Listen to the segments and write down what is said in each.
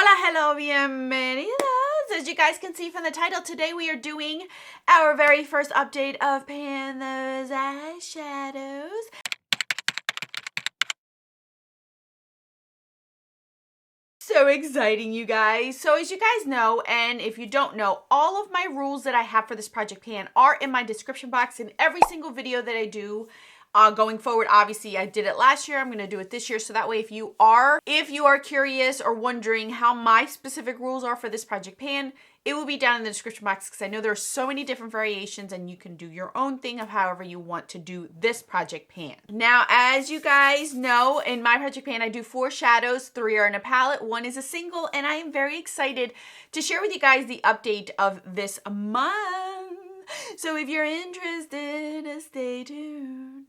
Hola, hello, bienvenidos. As you guys can see from the title, today we are doing our very first update of Pan those eyeshadows. So exciting, you guys. So as you guys know, and if you don't know, all of my rules that I have for this project pan are in my description box in every single video that I do. Going forward, obviously I did it last year, I'm going to do it this year, so that way if you are curious or wondering how my specific rules are for this project pan, it will be down in the description box because I know there are so many different variations and you can do your own thing of however you want to do this project pan. Now, as you guys know, in my project pan, I do 4 shadows, 3 are in a palette, 1 is a single, and I am very excited to share with you guys the update of this month. So if you're interested, stay tuned.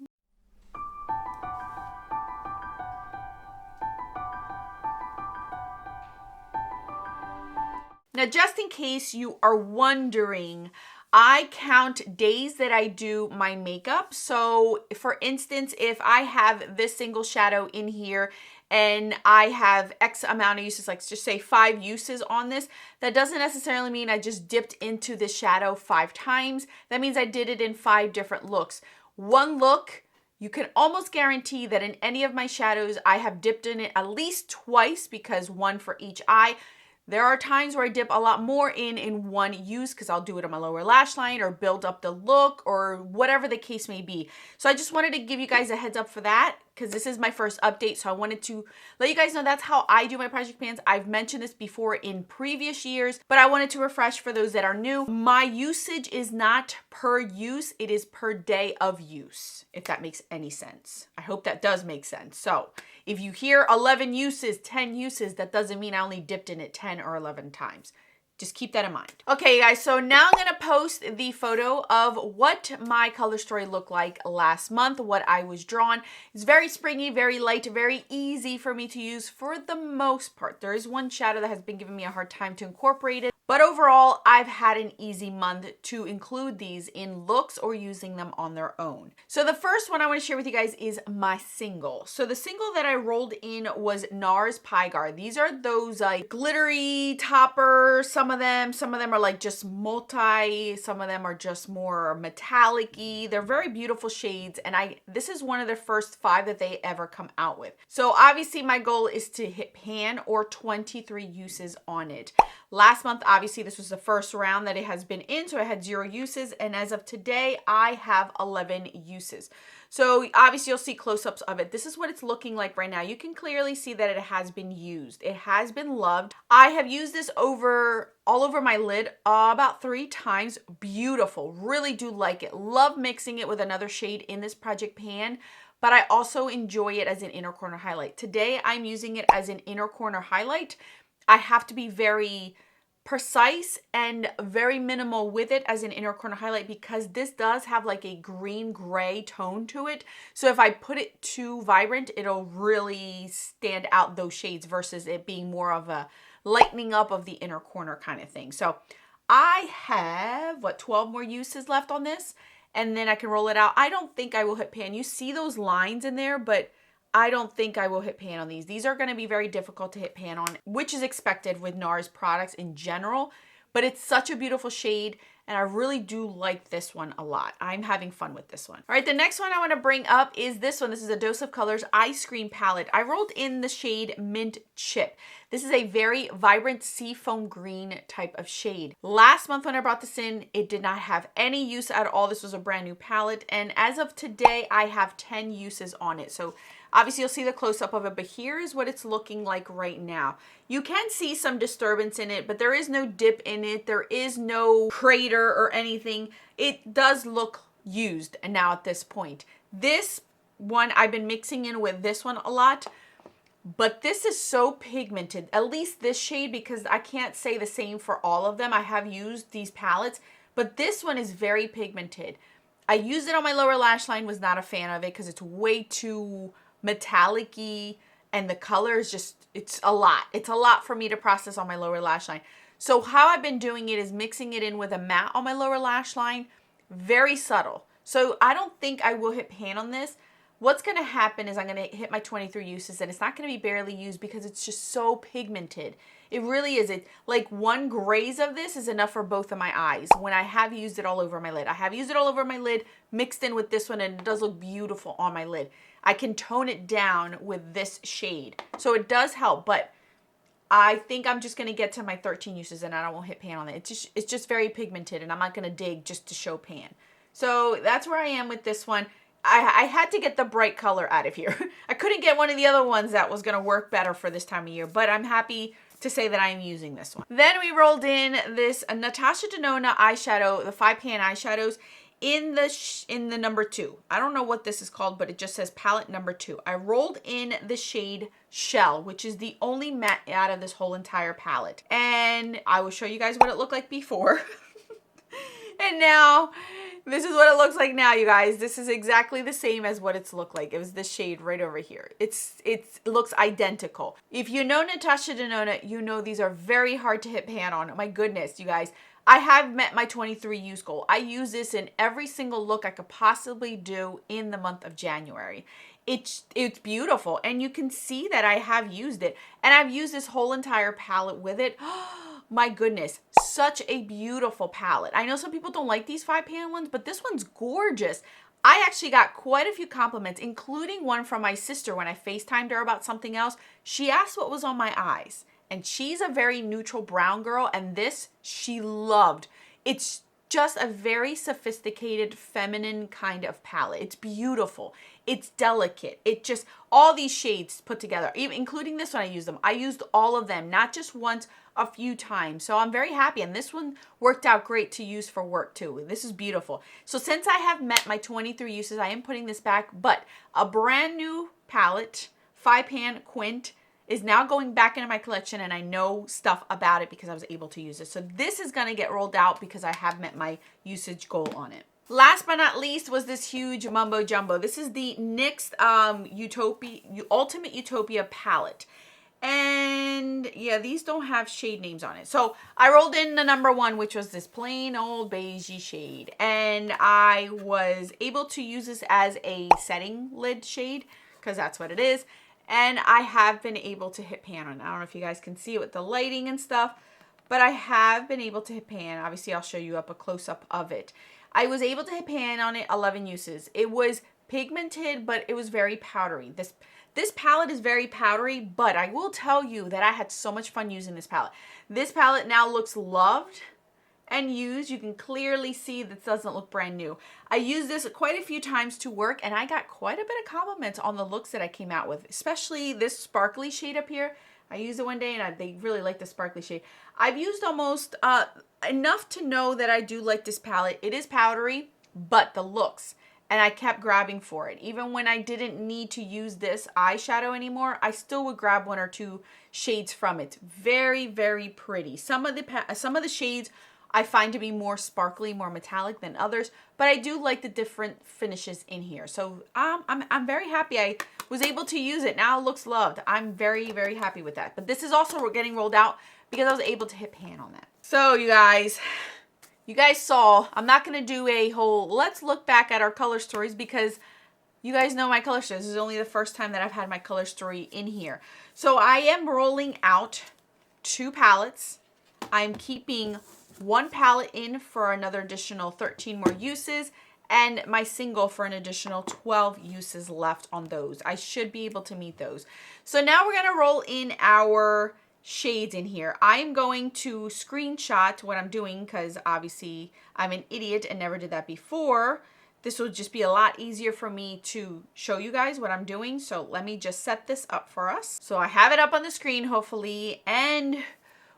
Now, just in case you are wondering, I count days that I do my makeup. So for instance, if I have this single shadow in here and I have X amount of uses, like just say 5 uses on this, that doesn't necessarily mean I just dipped into this shadow 5 times. That means I did it in 5 different looks. One look, you can almost guarantee that in any of my shadows, I have dipped in it at least twice because 1 for each eye. There are times where I dip a lot more in one use because I'll do it on my lower lash line or build up the look or whatever the case may be. So I just wanted to give you guys a heads up for that because this is my first update. So I wanted to let you guys know that's how I do my project pans. I've mentioned this before in previous years, but I wanted to refresh for those that are new. My usage is not per use, it is per day of use, if that makes any sense. I hope that does make sense. So if you hear 11 uses, 10 uses, that doesn't mean I only dipped in it 10 or 11 times. Just keep that in mind. Okay, guys, so now I'm gonna post the photo of what my color story looked like last month, what I was drawn. It's very springy, very light, very easy for me to use for the most part. There is one shadow that has been giving me a hard time to incorporate it, but overall, I've had an easy month to include these in looks or using them on their own. So the first one I want to share with you guys is my single. So the single that I rolled in was NARS Pygar. These are those like glittery toppers. Some of them are like just multi, some of them are just more metallic-y. They're very beautiful shades, and this is one of their first 5 that they ever come out with. So obviously my goal is to hit pan or 23 uses on it. Last month, obviously this was the first round that it has been in, so I had 0 uses, and as of today, I have 11 uses. So obviously you'll see close-ups of it. This is what it's looking like right now. You can clearly see that it has been used. It has been loved. I have used this all over my lid about 3 times. Beautiful. Really do like it. Love mixing it with another shade in this project pan, but I also enjoy it as an inner corner highlight. Today, I'm using it as an inner corner highlight. I have to be very precise and very minimal with it as an inner corner highlight because this does have like a green gray tone to it. So if I put it too vibrant, it'll really stand out those shades versus it being more of a lightening up of the inner corner kind of thing. So I have 12 more uses left on this, and then I can roll it out. I don't think I will hit pan. You see those lines in there, but I don't think I will hit pan on these. These are going to be very difficult to hit pan on, which is expected with NARS products in general, but it's such a beautiful shade, and I really do like this one a lot. I'm having fun with this one. All right, the next one I want to bring up is this one. This is a Dose of Colors Ice Cream Palette. I rolled in the shade Mint Chip. This is a very vibrant seafoam green type of shade. Last month when I brought this in, it did not have any use at all. This was a brand new palette, and as of today, I have 10 uses on it. So obviously you'll see the close-up of it, but here's what it's looking like right now. You can see some disturbance in it, but there is no dip in it. There is no crater or anything. It does look used and now at this point. This one, I've been mixing in with this one a lot, but this is so pigmented, at least this shade, because I can't say the same for all of them. I have used these palettes, but this one is very pigmented. I used it on my lower lash line, was not a fan of it because it's way too metallic-y, and the color is just, it's a lot. It's a lot for me to process on my lower lash line. So how I've been doing it is mixing it in with a matte on my lower lash line, very subtle. So I don't think I will hit pan on this, what's going to happen is I'm going to hit my 23 uses and it's not going to be barely used because it's just so pigmented. It really is. It like one graze of this is enough for both of my eyes when I have used it all over my lid. I have used it all over my lid mixed in with this one, and it does look beautiful on my lid. I can tone it down with this shade. So it does help, but I think I'm just going to get to my 13 uses and I won't hit pan on it. It's just very pigmented and I'm not going to dig just to show pan. So that's where I am with this one. I had to get the bright color out of here. I couldn't get one of the other ones that was going to work better for this time of year, but I'm happy to say that I am using this one. Then we rolled in this Natasha Denona eyeshadow, the 5-pan eyeshadows in the number 2. I don't know what this is called, but it just says palette number 2. I rolled in the shade Shell, which is the only matte out of this whole entire palette. And I will show you guys what it looked like before. And now, this is what it looks like now, you guys. This is exactly the same as what it's looked like. It was this shade right over here. It looks identical. If you know Natasha Denona, you know these are very hard to hit pan on. My goodness, you guys. I have met my 23 use goal. I use this in every single look I could possibly do in the month of January. It's beautiful, and you can see that I have used it, and I've used this whole entire palette with it. My goodness, such a beautiful palette. I know some people don't like these 5-pan ones, but this one's gorgeous. I actually got quite a few compliments, including one from my sister when I FaceTimed her about something else. She asked what was on my eyes, and she's a very neutral brown girl, and this she loved. It's just a very sophisticated feminine kind of palette. It's beautiful. It's delicate. It just, all these shades put together, even including this one, I used them. I used all of them, not just once, a few times. So I'm very happy. And this one worked out great to use for work too. This is beautiful. So since I have met my 23 uses, I am putting this back, but a brand new palette, 5-pan quint, is now going back into my collection, and I know stuff about it because I was able to use it. So this is going to get rolled out because I have met my usage goal on it. Last but not least was this huge mumbo jumbo. This is the NYX Ultimate Utopia palette. And yeah, these don't have shade names on it. So I rolled in the number 1, which was this plain old beigey shade. And I was able to use this as a setting lid shade because that's what it is. And I have been able to hit pan on it. I don't know if you guys can see it with the lighting and stuff, but I have been able to hit pan. Obviously, I'll show you up a close-up of it. I was able to hit pan on it 11 uses. It was pigmented, but it was very powdery. This palette is very powdery, but I will tell you that I had so much fun using this palette. This palette now looks loved and used. You can clearly see this doesn't look brand new. I used this quite a few times to work, and I got quite a bit of compliments on the looks that I came out with, especially this sparkly shade up here. I used it one day and they really like the sparkly shade. I've used almost enough to know that I do like this palette. It is powdery, but the looks, and I kept grabbing for it. Even when I didn't need to use this eyeshadow anymore, I still would grab 1 or 2 shades from it. Very, very pretty. Some of the shades I find to be more sparkly, more metallic than others, but I do like the different finishes in here. So I'm very happy I was able to use it. Now it looks loved. I'm very, very happy with that. But this is also getting rolled out because I was able to hit pan on that. So you guys saw, I'm not going to do a whole, let's look back at our color stories because you guys know my color stories. This is only the first time that I've had my color story in here. So I am rolling out 2 palettes. I'm keeping 1 palette in for another additional 13 more uses, and my single for an additional 12 uses left on those. I should be able to meet those. So now we're going to roll in our shades in here. I am going to screenshot what I'm doing because obviously I'm an idiot and never did that before. This will just be a lot easier for me to show you guys what I'm doing. So let me just set this up for us. So I have it up on the screen, hopefully, and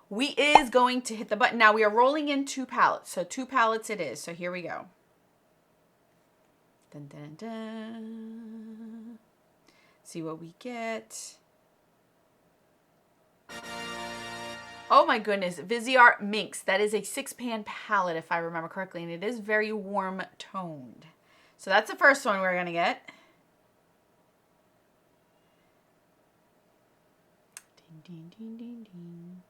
we is going to hit the button. Now we are rolling in 2 palettes. So 2 palettes it is. So here we go. Dun, dun, dun. See what we get. Oh my goodness, Viseart Minx. That is a 6-pan palette if I remember correctly, and it is very warm toned. So that's the first one we're gonna get. Ding, ding, ding, ding, ding.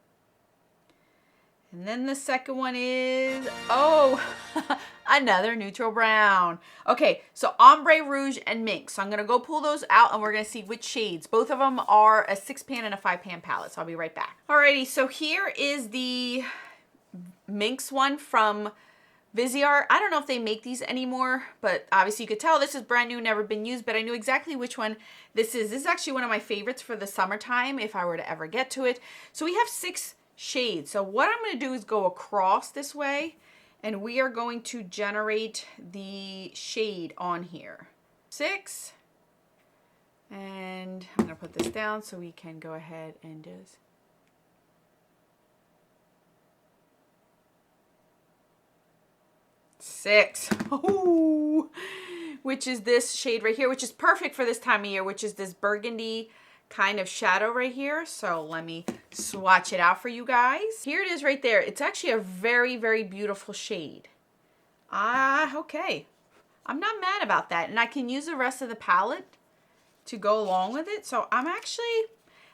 And then the second one is, oh, Another neutral brown. Okay, so ombre rouge and mink. So I'm gonna go pull those out and we're gonna see which shades. Both of them are a 6-pan and a 5-pan palette, so I'll be right back. Alrighty, so here is the minx one from Viseart. I don't know if they make these anymore, but obviously you could tell this is brand new, never been used, but I knew exactly which one this is. This is actually one of my favorites for the summertime if I were to ever get to it. So we have 6 shades. So what I'm going to do is go across this way and we are going to generate the shade on here. 6. And I'm going to put this down so we can go ahead and just... Six. Ooh, which is this shade right here, which is perfect for this time of year, which is this burgundy kind of shadow right here. So let me swatch it out for you guys. Here it is right there. It's actually a very, very beautiful shade. Okay. I'm not mad about that. And I can use the rest of the palette to go along with it. So I'm actually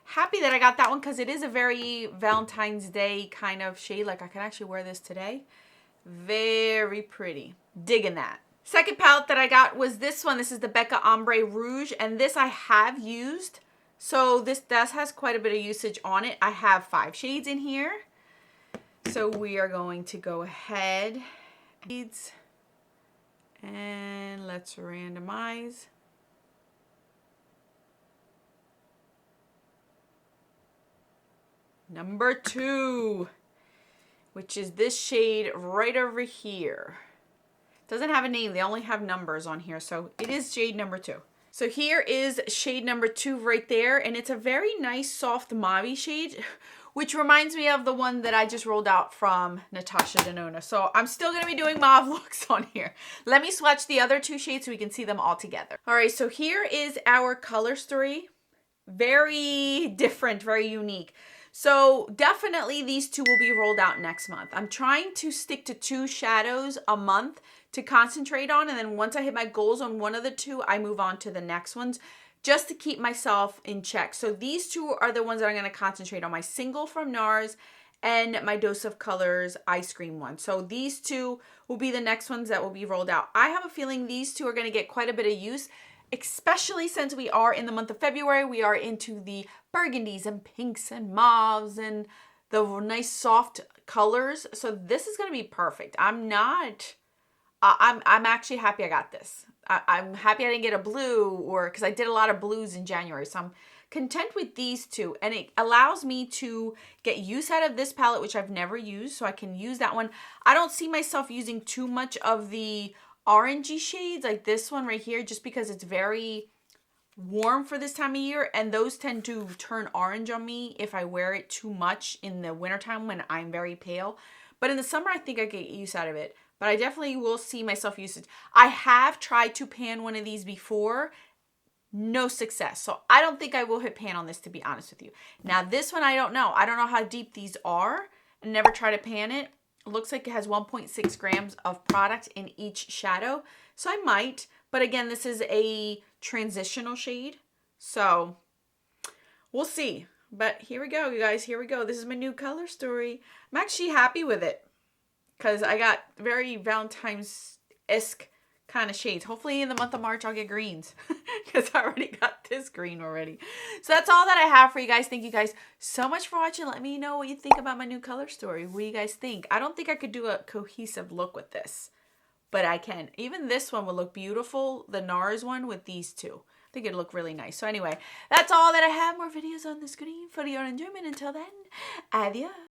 happy that I got that one because it is a very Valentine's Day kind of shade. Like I can actually wear this today. Very pretty. Digging that. Second palette that I got was this one. This is the Becca Ombre Rouge, and this I have used. So this has quite a bit of usage on it. I have 5 shades in here. So we are going to go ahead and let's randomize. Number 2, which is this shade right over here. Doesn't have a name, they only have numbers on here, so it is shade number 2. So here is shade number 2 right there, and it's a very nice soft mauve shade, which reminds me of the one that I just rolled out from Natasha Denona. So I'm still gonna be doing mauve looks on here. Let me swatch the other 2 shades so we can see them all together. All right, so here is our color story. Very different, very unique. So definitely these 2 will be rolled out next month. I'm trying to stick to 2 shadows a month to concentrate on, and then once I hit my goals on one of the 2, I move on to the next ones just to keep myself in check. So these 2 are the ones that I'm going to concentrate on, my single from NARS and my Dose of Colors ice cream one. So these 2 will be the next ones that will be rolled out. I have a feeling these 2 are going to get quite a bit of use, especially since we are in the month of February. We are into the burgundies and pinks and mauves and the nice soft colors. So this is going to be perfect. I'm actually happy I got this. I'm happy I didn't get a blue, or because I did a lot of blues in January. So I'm content with these 2, and it allows me to get use out of this palette, which I've never used. So I can use that one. I don't see myself using too much of the orangey shades like this one right here, just because it's very warm for this time of year, and those tend to turn orange on me if I wear it too much in the wintertime when I'm very pale. But in the summer, I think I get use out of it. But I definitely will see myself use it. I have tried to pan one of these before. No success. So I don't think I will hit pan on this, to be honest with you. Now this one, I don't know. I don't know how deep these are. I never try to pan it. It looks like it has 1.6 grams of product in each shadow. So I might. But again, this is a transitional shade. So we'll see. But here we go, you guys. Here we go. This is my new color story. I'm actually happy with it, because I got very Valentine's-esque kind of shades. Hopefully in the month of March I'll get greens, because I already got this green already. So that's all that I have for you guys. Thank you guys so much for watching. Let me know what you think about my new color story. What do you guys think? I don't think I could do a cohesive look with this, but I can. Even this one would look beautiful, the NARS one, with these 2. I think it'd look really nice. So anyway, that's all that I have. More videos on the screen for your enjoyment. Until then, adios.